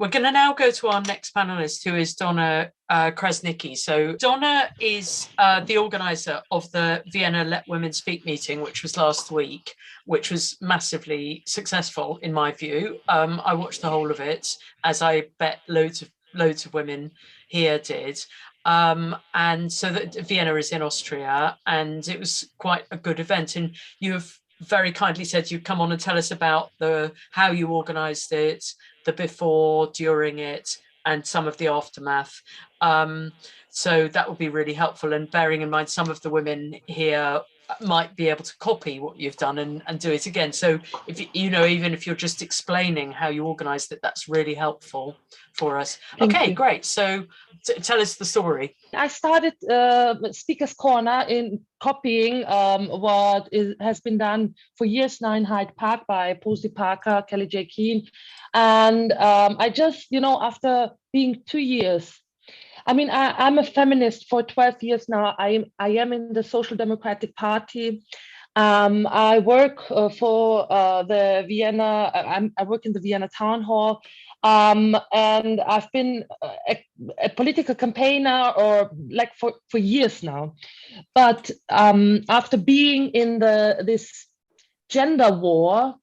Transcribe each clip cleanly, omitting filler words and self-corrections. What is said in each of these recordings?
We're going to now go to our next panelist, who is Donna Krasniqi. So Donna is the organizer of the Vienna Let Women Speak meeting, which was last week, which was massively successful in my view. I watched the whole of it, as I bet loads of women here did. And so that Vienna is in Austria, and it was quite a good event. And you have very kindly said you'd come on and tell us about how you organized it, the before, during it, and some of the aftermath. So that would be really helpful. And bearing in mind, some of the women here might be able to copy what you've done and do it again. So if even if you're just explaining how you organized it, that's really helpful for us. Okay, great. So tell us the story. I started Speaker's Corner in copying what has been done for years now in Hyde Park by Posey Parker, Kelly J. Keane. And I just, after being 2 years, I'm a feminist for 12 years now. I am in the Social Democratic Party. I work for the Vienna, I work in the Vienna Town Hall. And I've been a political campaigner for years now. But after being in this gender war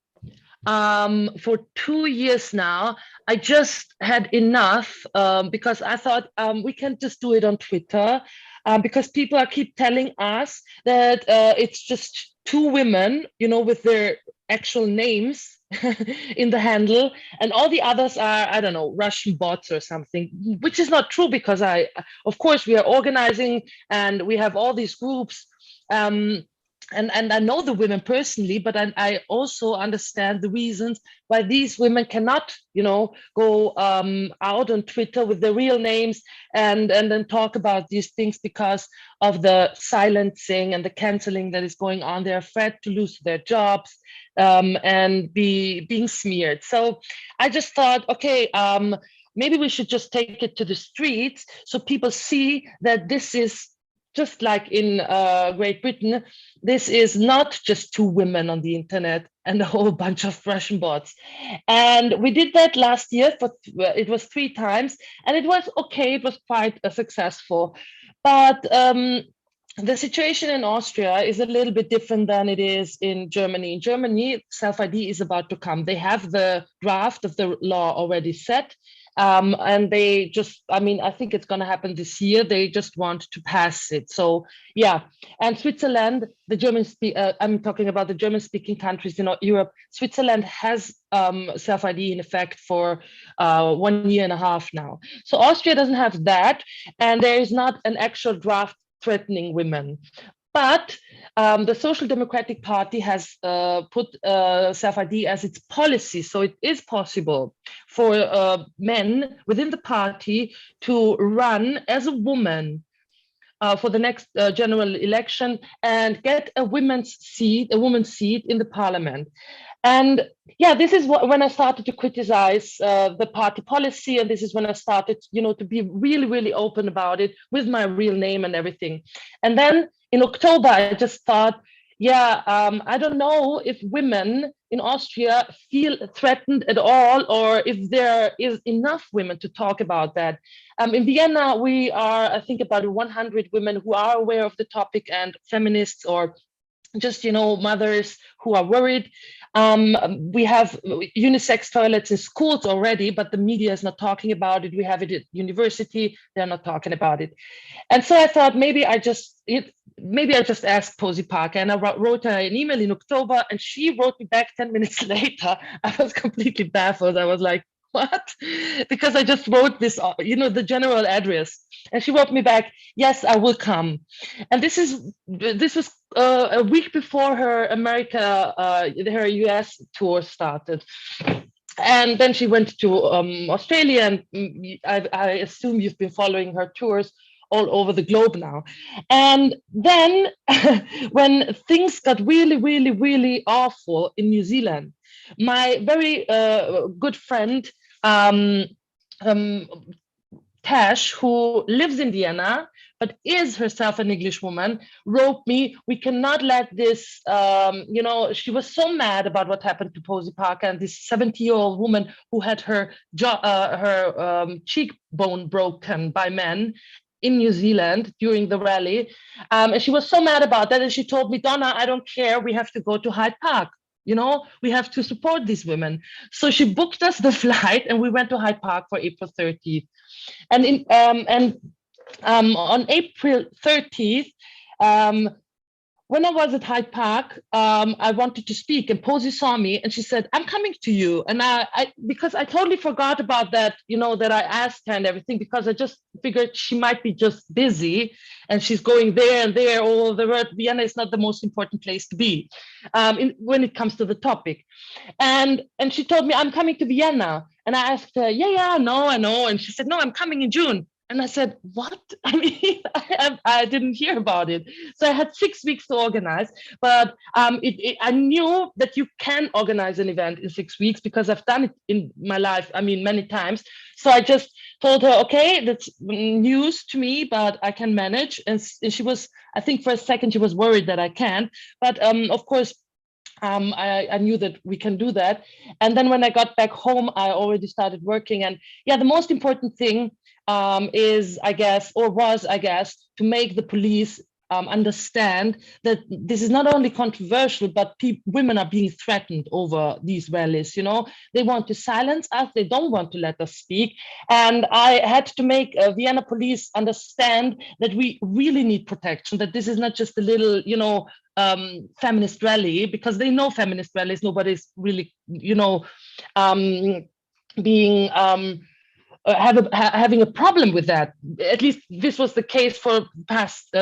for 2 years now, I just had enough because I thought we can't just do it on Twitter because people keep telling us that it's just two women, with their actual names in the handle, and all the others are, I don't know, Russian bots or something, which is not true because of course, we are organizing and we have all these groups. And I know the women personally, but I also understand the reasons why these women cannot, go out on Twitter with their real names and then talk about these things because of the silencing and the canceling that is going on. They're afraid to lose their jobs and being smeared. So I just thought, okay, maybe we should just take it to the streets so people see that this is just like in Great Britain, this is not just two women on the internet and a whole bunch of Russian bots. And we did that last year, it was 3 times, and it was okay, it was quite successful. But the situation in Austria is a little bit different than it is in Germany. In Germany, self-ID is about to come. They have the draft of the law already set. And they just, I think it's going to happen this year. They just want to pass it. So, yeah. And Switzerland, I'm talking about the German-speaking countries in Europe. Switzerland has self-ID in effect for 1.5 years now. So Austria doesn't have that. And there is not an actual draft threatening women. But the Social Democratic Party has put self-ID as its policy. So it is possible for men within the party to run as a woman for the next general election and get a woman's seat in the parliament. And yeah, this is when I started to criticize the party policy. And this is when I started, to be really, really open about it with my real name and everything. And then in October, I just thought, I don't know if women in Austria feel threatened at all, or if there is enough women to talk about that. In Vienna, we are, I think, about 100 women who are aware of the topic and feminists or just, mothers who are worried. We have unisex toilets in schools already, but the media is not talking about it. We have it at university, they're not talking about it. And so I thought maybe I just asked Posey Parker, and I wrote her an email in October, and she wrote me back 10 minutes later. I was completely baffled. I was like, what? Because I just wrote this, the general address. And she wrote me back, yes, I will come. And this was a week before her her US tour started. And then she went to Australia, and I assume you've been following her tours all over the globe now. And then when things got really, really, really awful in New Zealand, my very good friend Tash, who lives in Vienna, but is herself an English woman, wrote me, we cannot let this, she was so mad about what happened to Posey Parker and this 70-year-old woman who had her cheekbone broken by men in New Zealand during the rally. And she was so mad about that. And she told me, Donna, I don't care. We have to go to Hyde Park. We have to support these women. So she booked us the flight and we went to Hyde Park for April 30th. And on April 30th, when I was at Hyde Park, I wanted to speak, and Posey saw me and she said, I'm coming to you. And because I totally forgot about that, that I asked her and everything, because I just figured she might be just busy and she's going there and there all over the world. Vienna is not the most important place to be when it comes to the topic. And she told me, I'm coming to Vienna. And I asked her, I know. And she said, no, I'm coming in June. And I said, what? I mean, I didn't hear about it. So I had 6 weeks to organize, but I knew that you can organize an event in 6 weeks because I've done it in my life, many times. So I just told her, okay, that's news to me, but I can manage. And she was, I think for a second, she was worried that I can't. But of course, I knew that we can do that. And then when I got back home, I already started working. And the most important thing was, I guess, to make the police understand that this is not only controversial, but women are being threatened over these rallies. They want to silence us. They don't want to let us speak. And I had to make Vienna police understand that we really need protection, that this is not just a little, feminist rally, because they know feminist rallies. Nobody's really, having a problem with that. At least this was the case for past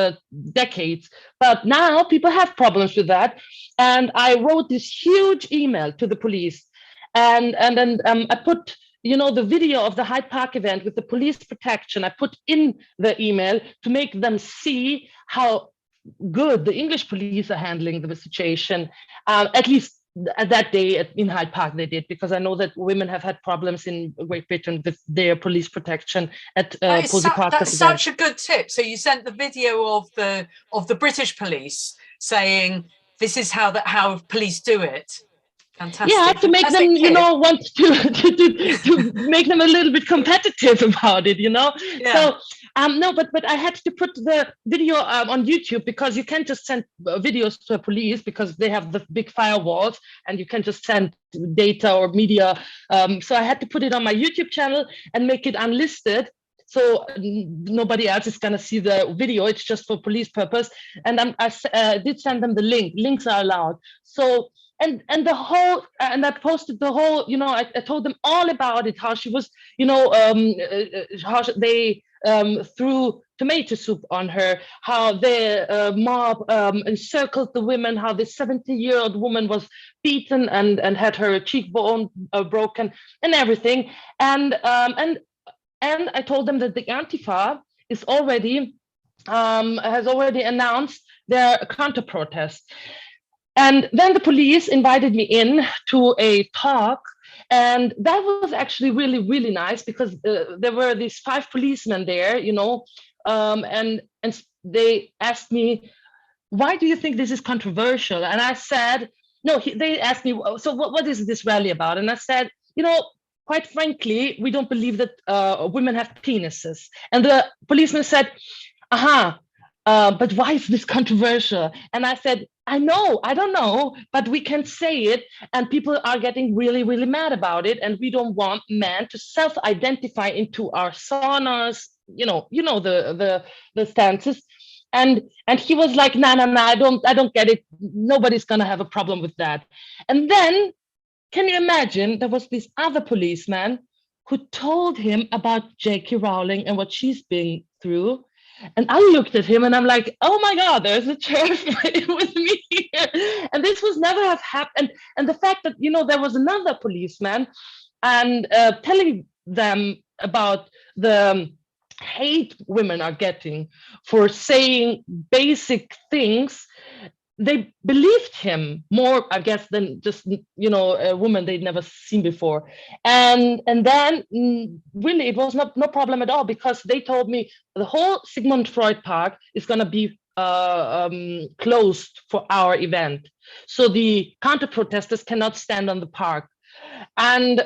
decades. But now people have problems with that. And I wrote this huge email to the police. And then I put, the video of the Hyde Park event with the police protection, I put in the email to make them see how good the English police are handling the situation, at least at that day in Hyde Park they did, because I know that women have had problems in Great Britain with their police protection at Posey Park. That's such a good tip. So you sent the video of the British police saying this is how police do it. Fantastic. Yeah, to make them, want to make them a little bit competitive about it, Yeah. So no, but I had to put the video on YouTube, because you can't just send videos to the police because they have the big firewalls and you can just send data or media. So I had to put it on my YouTube channel and make it unlisted. So nobody else is going to see the video. It's just for police purpose. And I did send them the link. Links are allowed. So and the whole, and I posted the whole, I told them all about it, how she was, how they threw tomato soup on her, how the mob encircled the women, how this 70-year-old woman was beaten and had her cheekbone broken and everything. And I told them that the Antifa is has already announced their counter-protest. And then the police invited me in to a talk, and that was actually really, really nice, because there were these 5 policemen there, and they asked me, why do you think this is controversial? And I said, no, they asked me, so what is this rally about? And I said, quite frankly, we don't believe that women have penises. And the policeman said, but why is this controversial? And I said, I don't know, but we can say it, and people are getting really, really mad about it, and we don't want men to self-identify into our saunas, the stances. And he was like, no, I don't get it. Nobody's gonna have a problem with that. And then, can you imagine, there was this other policeman who told him about J.K. Rowling and what she's been through. And I looked at him and I'm like, oh my God, there's a chair with me here. And this was never have happened. And the fact that, there was another policeman and telling them about the hate women are getting for saying basic things they believed him more, I guess, than just, a woman they'd never seen before. And then really it was no problem at all, because they told me the whole Sigmund Freud Park is going to be closed for our event. So the counter protesters cannot stand on the park. And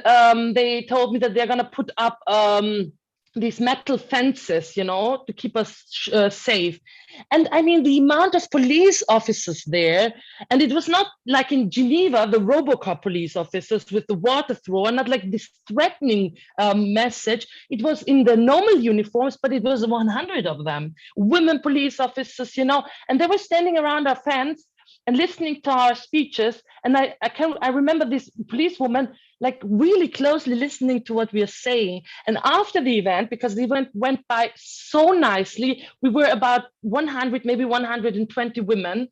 they told me that they're going to put up these metal fences, to keep us safe. And I mean, the amount of police officers there, and it was not like in Geneva, the Robocop police officers with the water thrower, not like this threatening message. It was in the normal uniforms, but it was 100 of them, women police officers, and they were standing around our fence and listening to our speeches. And I remember this policewoman like really closely listening to what we are saying. And after the event, because the event went by so nicely, we were about 100, maybe 120 women,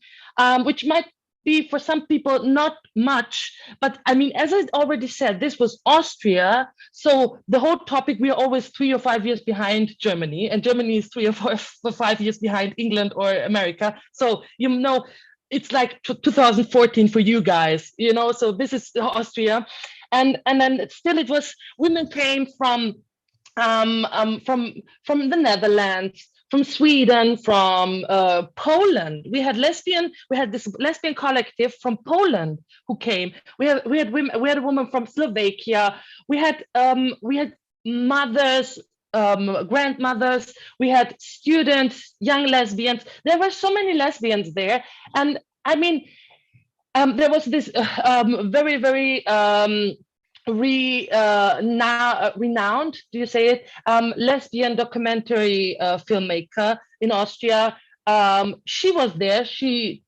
which might be for some people not much. But I mean, as I already said, this was Austria. So the whole topic, we are always 3 or 5 years behind Germany, and Germany is 3 or 5 years behind England or America. So, it's like 2014 for you guys, so this is Austria. And then still it was, women came from the Netherlands, from Sweden, from Poland. We had this lesbian collective from Poland who came. We had a woman from Slovakia. We had mothers, grandmothers, we had students, young lesbians. There were so many lesbians there. And I mean, there was this very, very renowned, do you say it, lesbian documentary filmmaker in Austria. She was there. She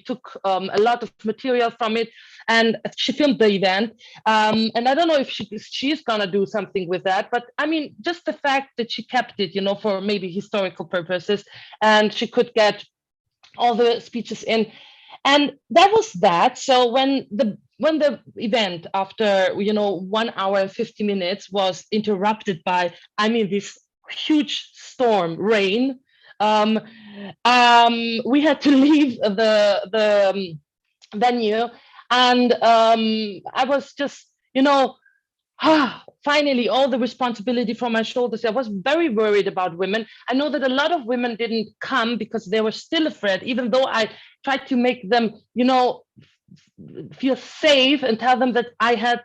took a lot of material from it, and she filmed the event. And I don't know if she's gonna do something with that, but I mean, just the fact that she kept it, for maybe historical purposes, and she could get all the speeches in, and that was that. So when the event, after 1 hour and 50 minutes, was interrupted by, this huge storm, rain. We had to leave the venue, and I was just, finally all the responsibility from my shoulders. I was very worried about women. I know that a lot of women didn't come because they were still afraid, even though I tried to make them, feel safe and tell them that I had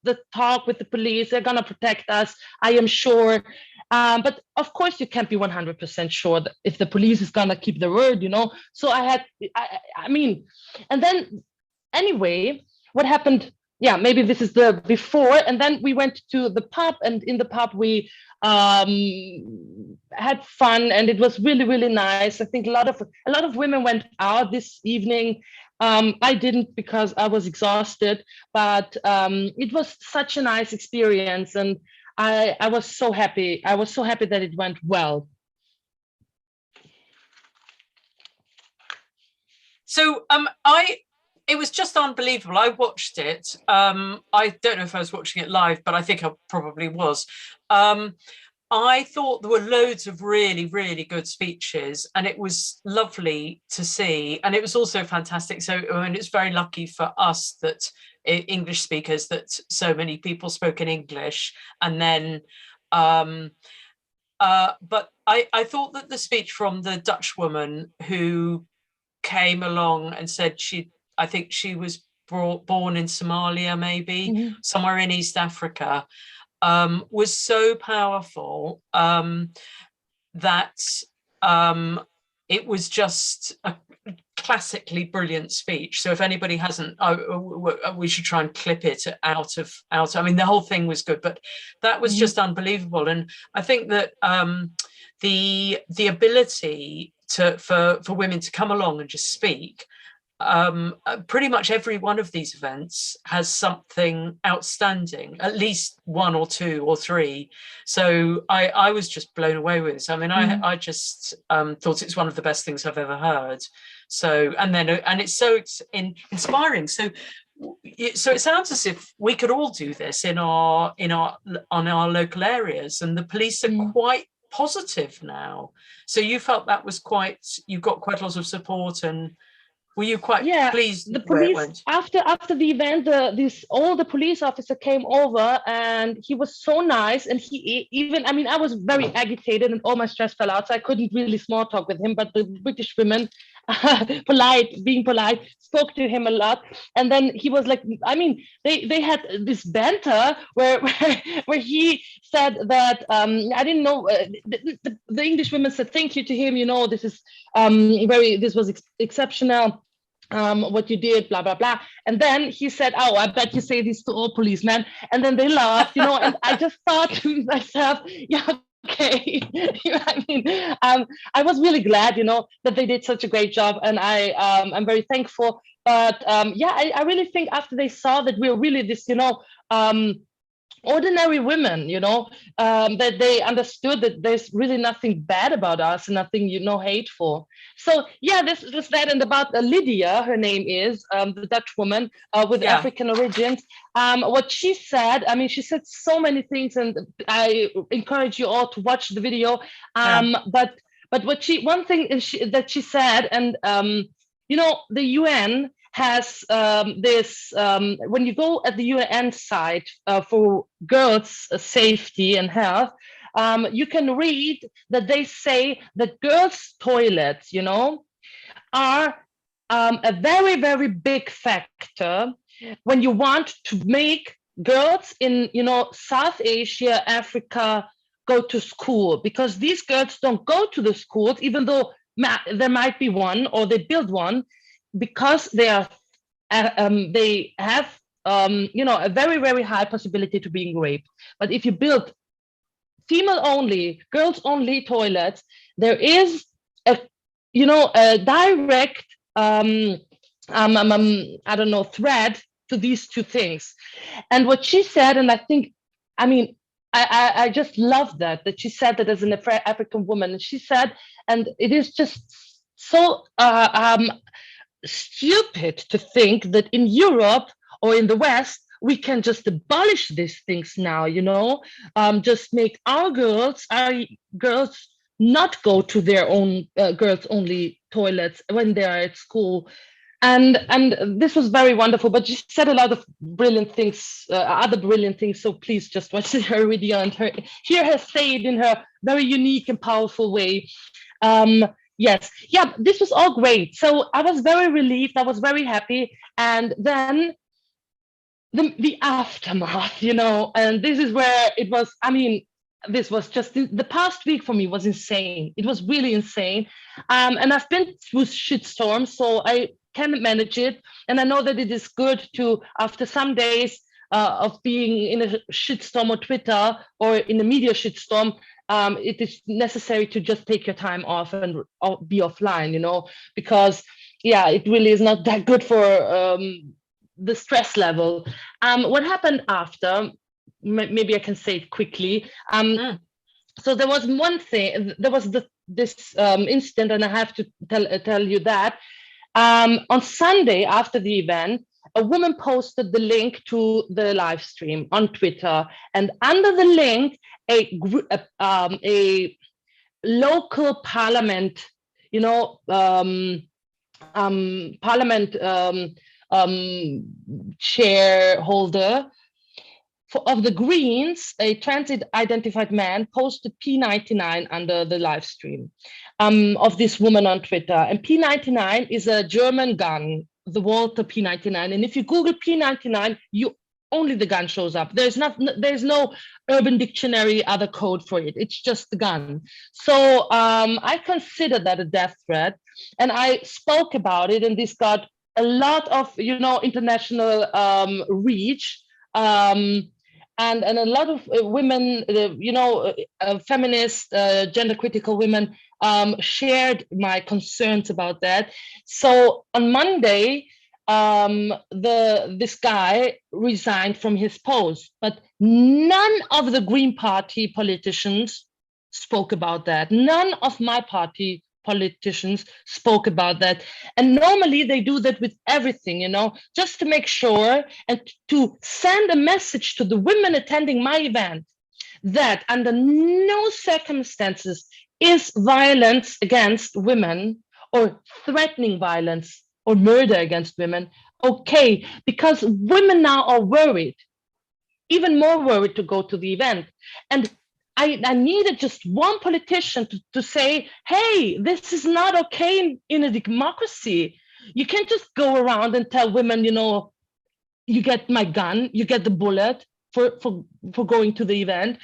the talk with the police. They're gonna protect us, I am sure. But of course, you can't be 100% sure that if the police is gonna keep their word, So and then anyway, what happened? Yeah, maybe this is the before, and then we went to the pub, and in the pub we had fun, and it was really, really nice. I think a lot of women went out this evening. I didn't because I was exhausted, but it was such a nice experience, and I was so happy. I was so happy that it went well. So it was just unbelievable. I watched it. I don't know if I was watching it live, but I think I probably was. I thought there were loads of really, really good speeches, and it was lovely to see. And it was also fantastic. So, it's very lucky for us that English speakers, that so many people spoke in English. And then, but I thought that the speech from the Dutch woman who came along and said I think she was born in Somalia, maybe somewhere in East Africa, was so powerful that it was just a classically brilliant speech. So if anybody hasn't, we should try and clip it out. I mean, the whole thing was good, but that was just unbelievable. And I think that the ability for women to come along and just speak, pretty much every one of these events has something outstanding, at least 1 or 2 or 3. So I was just blown away with it. I mean, I just thought it's one of the best things I've ever heard. So, and it's so inspiring. So it sounds as if we could all do this on our local areas, and the police are quite positive now. So you felt that was you got quite a lot of support, and were you quite pleased the where it police went? after the event, all the police officer came over, and he was so nice, and he even, I mean, I was very agitated and all my stress fell out, so I couldn't really small talk with him, but the British women being polite, spoke to him a lot. And then he was like, I mean, they had this banter where he said that I didn't know, the English women said thank you to him, you know, this is this was exceptional, what you did, blah blah blah. And then he said, oh, I bet you say this to all policemen. And then they laughed, you know, and I just thought to myself, yeah, okay. You know, I mean, I was really glad, you know, that they did such a great job, and I'm very thankful. But I really think after they saw that we're really this, you know, ordinary women, you know, that they understood that there's really nothing bad about us, nothing, you know, hateful. So yeah, this was that. And about Lydia, her name is, the Dutch woman with African origins. What she said, I mean, she said so many things, and I encourage you all to watch the video. But one thing is that she said, and you know, the UN has this, when you go at the UN site for girls' safety and health, you can read that they say that girls' toilets, you know, are a very, very big factor when you want to make girls in, you know, South Asia, Africa, go to school, because these girls don't go to the schools, even though there might be one, or they build one, because they are, they have, you know, a very, very high possibility to being raped. But if you build female-only, girls-only toilets, there is a, you know, a direct, I don't know, thread to these two things. And what she said, and I think, I mean, I just love that she said that as an African woman. And she said, and it is just so stupid to think that in Europe or in the West we can just abolish these things now, you know, just make our girls not go to their own girls only toilets when they are at school. And this was very wonderful, but she said a lot of brilliant things, other brilliant things, so please just watch her video and hear her say it in her very unique and powerful way. Yes, yeah, this was all great. So I was very relieved, I was very happy. And then the aftermath, you know, and this is where it was, I mean, this was just, the past week for me was insane. It was really insane. And I've been through shitstorms, so I can manage it. And I know that it is good to, after some days of being in a shitstorm on Twitter or in a media shitstorm, it is necessary to just take your time off and be offline, you know, because yeah, it really is not that good for the stress level. What happened after, maybe I can say it quickly. So there was one thing, there was this incident, and I have to tell you that. On Sunday after the event, a woman posted the link to the live stream on Twitter, and under the link, a local parliament, you know, parliament shareholder of the Greens, a trans-identified man, posted P99 under the live stream of this woman on Twitter. And P99 is a German gun, the Walter P99. And if you Google P99, only the gun shows up. There's no Urban Dictionary other code for it. It's just the gun. So I consider that a death threat, and I spoke about it, and this got a lot of, you know, international reach. And a lot of women, you know, feminist, gender critical women shared my concerns about that. So on Monday, this guy resigned from his post, but none of the Green Party politicians spoke about that. None of my party politicians spoke about that. And normally they do that with everything, you know, just to make sure and to send a message to the women attending my event that under no circumstances is violence against women or threatening violence or murder against women okay, because women now are worried, even more worried to go to the event. And I needed just one politician to say, hey, this is not okay in a democracy. You can't just go around and tell women, you get my gun, you get the bullet for going to the event.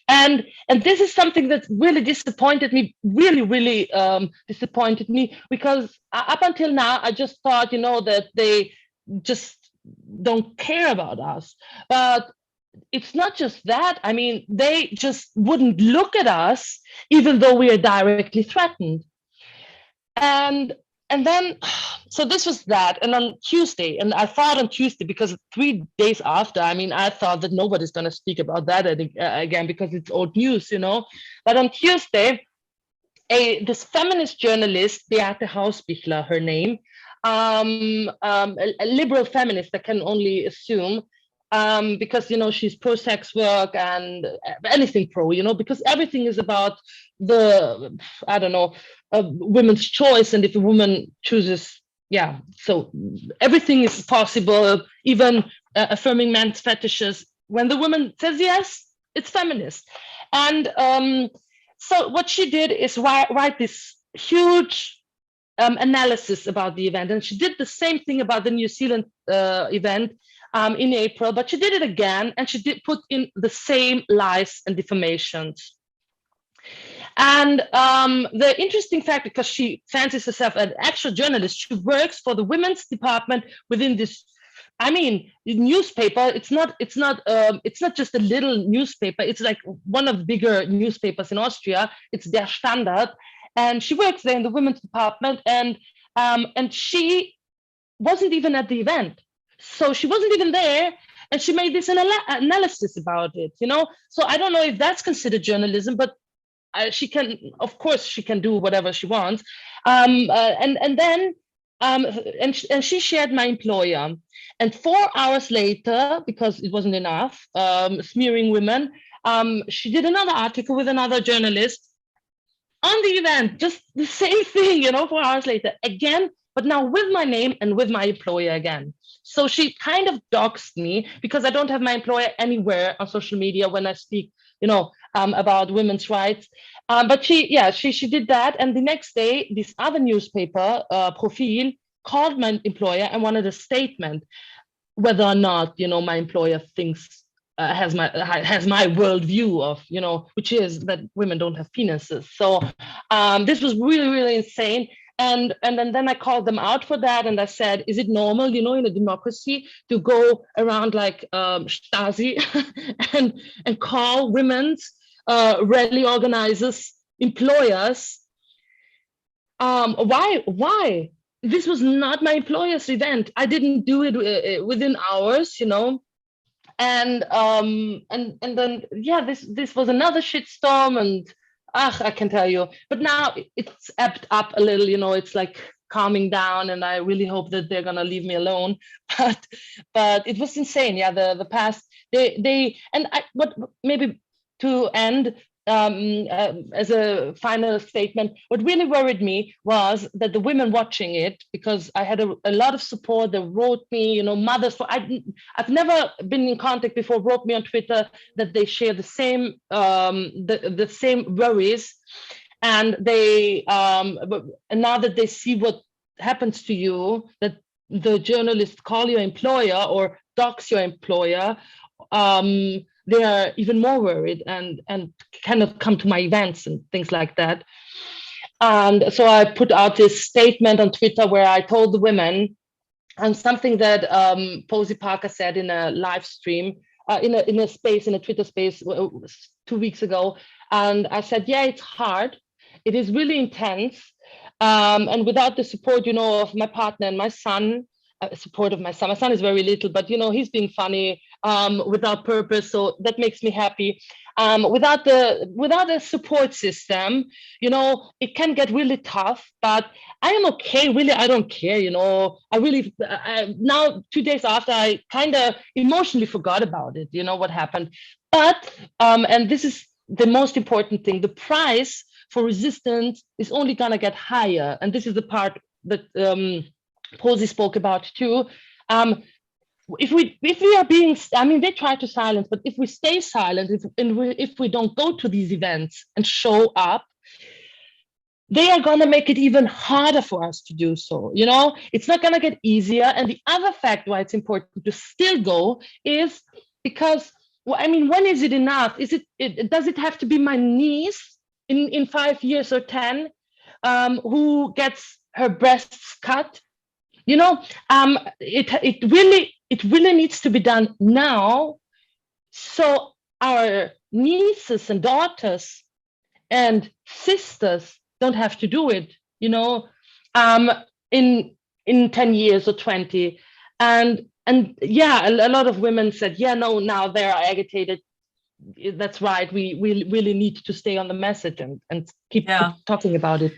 And this is something that really disappointed me, really disappointed me, because up until now, I just thought, that they just don't care about us. But it's not just that. I mean, they just wouldn't look at us, even though we are directly threatened. And then, so this was that. And on Tuesday, and I thought on Tuesday, because 3 days after, I mean, I thought that nobody's going to speak about that again, because it's old news, But on Tuesday, this feminist journalist, Beate Hausbichler, her name, a liberal feminist, I can only assume, because she's pro sex work and anything pro, because everything is about the women's choice, and if a woman chooses, so everything is possible, even affirming men's fetishes. When the woman says yes, it's feminist. And so what she did is write this huge analysis about the event, and she did the same thing about the New Zealand event in April, but she did it again, and she did put in the same lies and defamations. And the interesting fact, because she fancies herself an actual journalist, she works for the women's department within this, newspaper. It's not just a little newspaper. It's like one of the bigger newspapers in Austria. It's Der Standard, and she works there in the women's department. And she wasn't even at the event. So she wasn't even there, and she made this analysis about it, So I don't know if that's considered journalism, but she can, of course, she can do whatever she wants. And she shared my employer. And 4 hours later, because it wasn't enough, smearing women, she did another article with another journalist on the event, just the same thing, 4 hours later, again, but now with my name and with my employer again. So she kind of doxed me, because I don't have my employer anywhere on social media when I speak, about women's rights. But she did that. And the next day, this other newspaper, Profil, called my employer and wanted a statement whether or not, my employer thinks has my worldview of, which is that women don't have penises. So this was really, really insane. And then I called them out for that, and I said, is it normal, in a democracy, to go around like Stasi and call women's rally organizers employers? Why? This was not my employer's event. I didn't do it within hours, And then this was another shitstorm, and I can tell you. But now it's ebbed up a little, it's like calming down, and I really hope that they're gonna leave me alone. But it was insane. Yeah, the past what maybe to end. As a final statement, what really worried me was that the women watching it, because I had a lot of support, they wrote me, mothers, I've never been in contact before, wrote me on Twitter that they share the same the same worries, and they and now that they see what happens to you, that the journalists call your employer or dox your employer, they are even more worried and cannot come to my events and things like that. And so I put out this statement on Twitter where I told the women, and something that Posey Parker said in a live stream, in a Twitter space 2 weeks ago. And I said, yeah, it's hard. It is really intense. And without the support, of my partner and my son, support of my son is very little, but he's being funny without purpose, so that makes me happy. Without a support system, it can get really tough. But I am okay. Really, I don't care. I really now 2 days after, I kind of emotionally forgot about it. What happened. But and this is the most important thing: the price for resistance is only gonna get higher, and this is the part that Posi spoke about too. If we are being, they try to silence, but if we stay silent, if we don't go to these events and show up, they are going to make it even harder for us to do so. It's not going to get easier. And the other fact why it's important to still go is because, when is it enough? Does it have to be my niece in 5 years or 10 who gets her breasts cut? It really needs to be done now, so our nieces and daughters and sisters don't have to do it, in 10 years or 20. And yeah, a lot of women said, no, now they're agitated. That's right. We really need to stay on the message and keep talking about it.